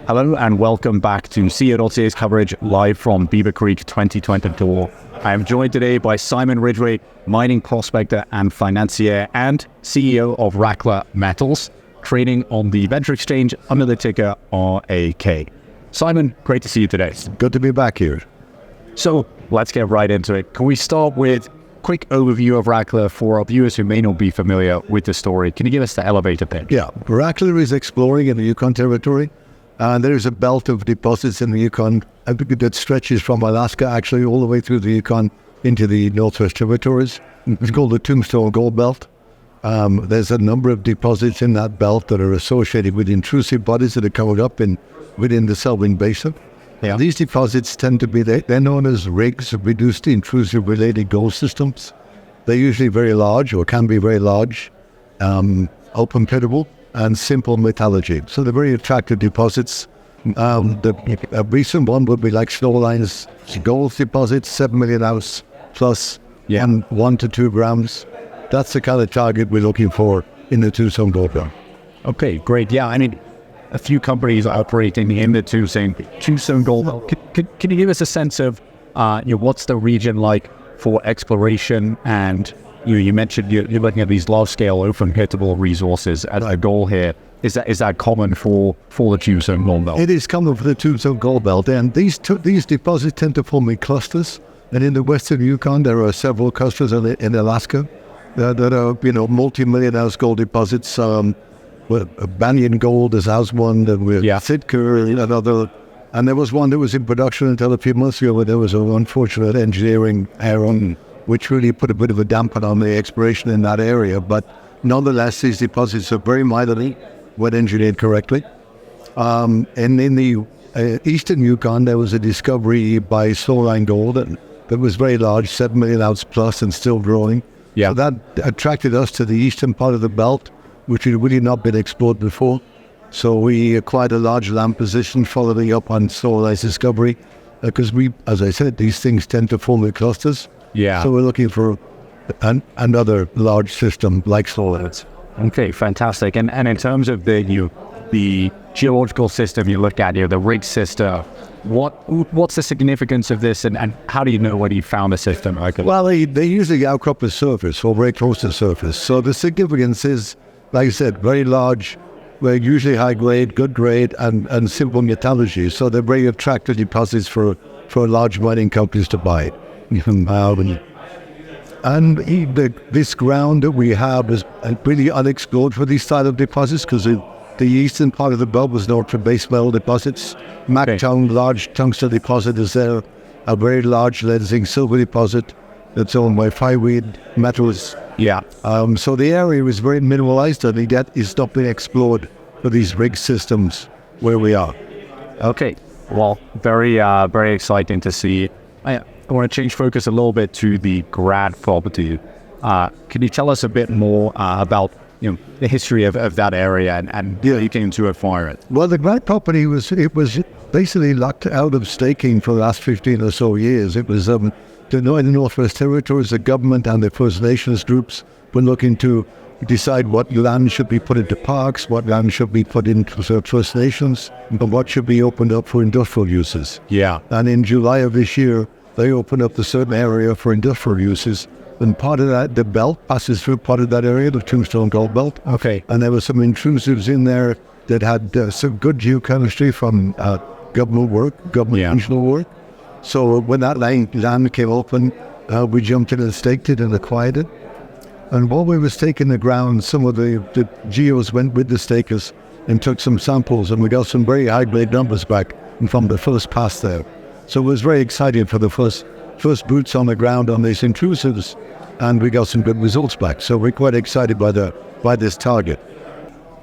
Hello and welcome back to CEO.CA's coverage live from Beaver Creek 2024. I am joined today by Simon Ridgway, mining prospector and financier and CEO of Rackla Metals, trading on the venture exchange under the ticker RAK. Simon, great to see you today. Good to be back here. So let's get right into it. Can we start with a quick overview of Rackla for our viewers who may not be familiar with the story? Can you give us the elevator pitch? Yeah, Rackla is exploring in the Yukon territory. There is a belt of deposits in the Yukon that stretches from Alaska actually all the way through the Yukon into the Northwest Territories. It's called the Tombstone Gold Belt. There's a number of deposits in that belt that are associated with intrusive bodies that are coming up within the Selwyn Basin. Yeah. These deposits tend to be, they're known as RIGs, reduced intrusive related gold systems. They're usually very large or can be very large, open pitable, and simple metallurgy. So they're very attractive deposits. A recent one would be like Snowline's gold deposits, 7 million ounce plus, 1 to 2 grams. That's the kind of target we're looking for in the Tombstone Gold Belt. Okay, great. Yeah, I mean, a few companies are operating in the Tombstone Gold Belt. Can you give us a sense of what's the region like for exploration? And you mentioned you're looking at these large-scale open pitable resources as a goal here. Is that common for the Tombstone Gold Belt? It is common for the Tombstone Gold Belt, and these deposits tend to form in clusters. And in the western Yukon, there are several clusters in Alaska that are multi-million ounce gold deposits. Banyan Gold has one, and with Sitka and another. And there was one that was in production until a few months ago, where there was an unfortunate engineering error, which really put a bit of a damper on the exploration in that area. But nonetheless, these deposits are very minorly when engineered correctly. And in the eastern Yukon, there was a discovery by Snowline Gold that was very large, 7 million ounce plus and still growing. Yeah. So that attracted us to the eastern part of the belt, which had really not been explored before. So we acquired a large land position following up on Snowline's discovery, because as I said, these things tend to form in clusters. Yeah. So we're looking for another large system like Snowline's. Okay, fantastic. And in terms of the geological system you look at here, the rig system, what's the significance of this, and how do you know when you found a system? Well, they usually outcrop the surface or very close to the surface. So the significance is, like I said, very large, usually high grade, good grade, and simple metallurgy. So they're very attractive deposits for large mining companies to buy. And this ground that we have is really unexplored for these style of deposits, because the eastern part of the belt was known for base metal deposits. Mactung, large tungsten deposit is there, a very large lead zinc silver deposit that's owned by Fireweed Metals. Yeah. So the area is very mineralized, and that is not being explored for these rig systems where we are. Okay. Well, very exciting to see. I want to change focus a little bit to the Grad property. Can you tell us a bit more about the history of that area and how you came to acquire it? Well, the Grad property was basically locked out of staking for the last 15 or so years. It was in the Northwest Territories, the government and the First Nations groups were looking to decide what land should be put into parks, what land should be put into First Nations, and what should be opened up for industrial uses. Yeah. And in July of this year, they opened up the certain area for industrial uses, and part of that, the belt passes through part of that area, the Tombstone Gold Belt. Okay. And there were some intrusives in there that had some good geochemistry from government regional work. So when that land came open, we jumped in and staked it and acquired it. And while we were staking the ground, some of the geos went with the stakers and took some samples, and we got some very high-grade numbers back from the first pass there. So it was very exciting for the first boots on the ground on these intrusives, and we got some good results back. So we're quite excited by this target.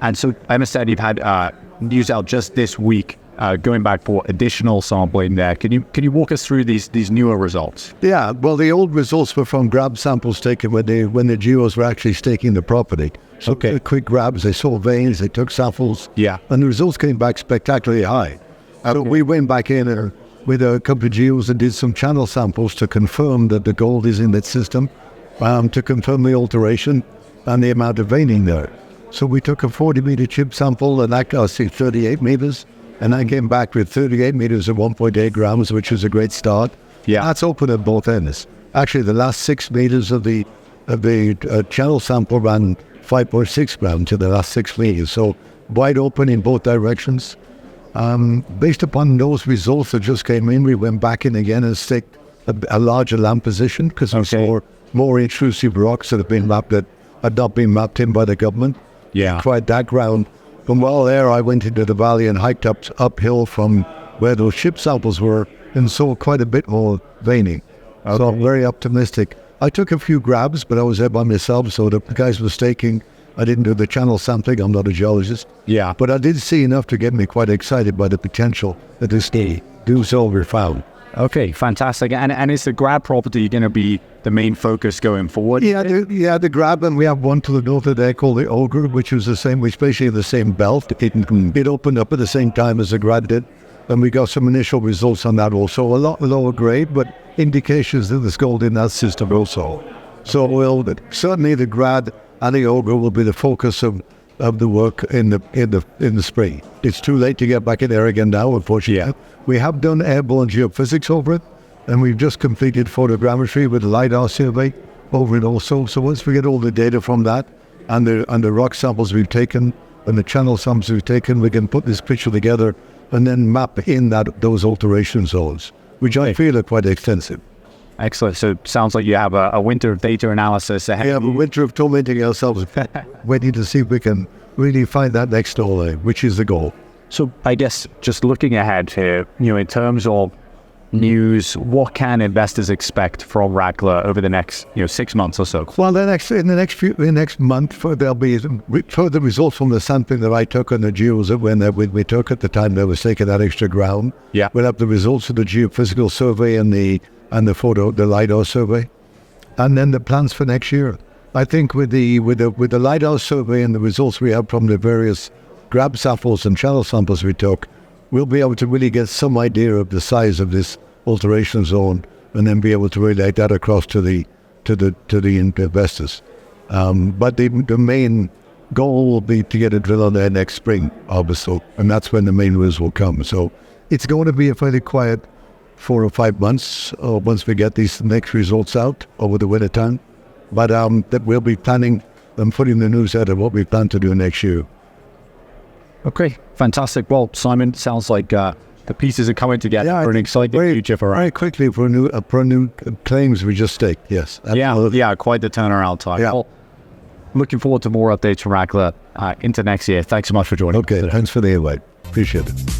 And so I understand you've had news out just this week, going back for additional sampling there. Can you walk us through these newer results? Yeah, well, the old results were from grab samples taken when the geos were actually staking the property. So quick grabs, they saw veins, they took samples. Yeah. And the results came back spectacularly high. So we went back in with a couple of geos and did some channel samples to confirm that the gold is in that system, to confirm the alteration and the amount of veining there. So we took a 40-meter chip sample, and that got 38 meters, And I came back with 38 meters at 1.8 grams, which was a great start. Yeah. That's open at both ends. Actually, the last 6 meters of the channel sample ran 5.6 grams to the last 6 meters. So wide open in both directions. Based upon those results that just came in, we went back in again and staked a larger land position because we saw more intrusive rocks that have been mapped that had not been mapped in by the government. Yeah. Tried that ground. From while there, I went into the valley and hiked uphill from where those ship samples were and saw quite a bit more veining. Okay. So I'm very optimistic. I took a few grabs, but I was there by myself, so the guys were staking. I didn't do the channel sampling. I'm not a geologist. Yeah. But I did see enough to get me quite excited by the potential that this do silver found. Okay, fantastic. And is the Grad property going to be the main focus going forward? Yeah, the Grad, and we have one to the north of there called the Ogre, which was the same, which basically the same belt. It opened up at the same time as the Grad did, and we got some initial results on that also. A lot lower grade, but indications that there's gold in that system also. So certainly the Grad and the Ogre will be the focus of the work in the spring. It's too late to get back in there again now, unfortunately. Yeah. We have done airborne geophysics over it, and we've just completed photogrammetry with a LiDAR survey over it also. So once we get all the data from that and the rock samples we've taken and the channel samples we've taken, we can put this picture together and then map in those alteration zones, which I feel are quite extensive. Excellent. So it sounds like you have a winter of data analysis ahead. We have a winter of tormenting ourselves, waiting to see if we can really find that next ore, which is the goal. So I guess just looking ahead here, in terms of news, what can investors expect from Rackla over the next 6 months or so? Well, in the next month, there'll be further results from the sampling that I took and the geos that we took at the time they was taking that extra ground. Yeah. We'll have the results of the geophysical survey and the LiDAR survey, and then the plans for next year. I think with the LiDAR survey and the results we have from the various grab samples and channel samples we took, we'll be able to really get some idea of the size of this alteration zone, and then be able to relate that across to the investors. But the main goal will be to get a drill on there next spring, obviously, and that's when the main results will come. So it's going to be a fairly quiet 4 or 5 months once we get these next results out over the winter time. But that we'll be planning and putting the news out of what we plan to do next year. Okay, fantastic. Well, Simon, sounds like the pieces are coming together for an exciting future for us. Very quickly for new claims we just staked. Yes, absolutely. Yeah, quite the turnaround time. Yeah. Well, looking forward to more updates from Rackla into next year. Thanks so much for joining us today. Thanks for the invite. Appreciate it.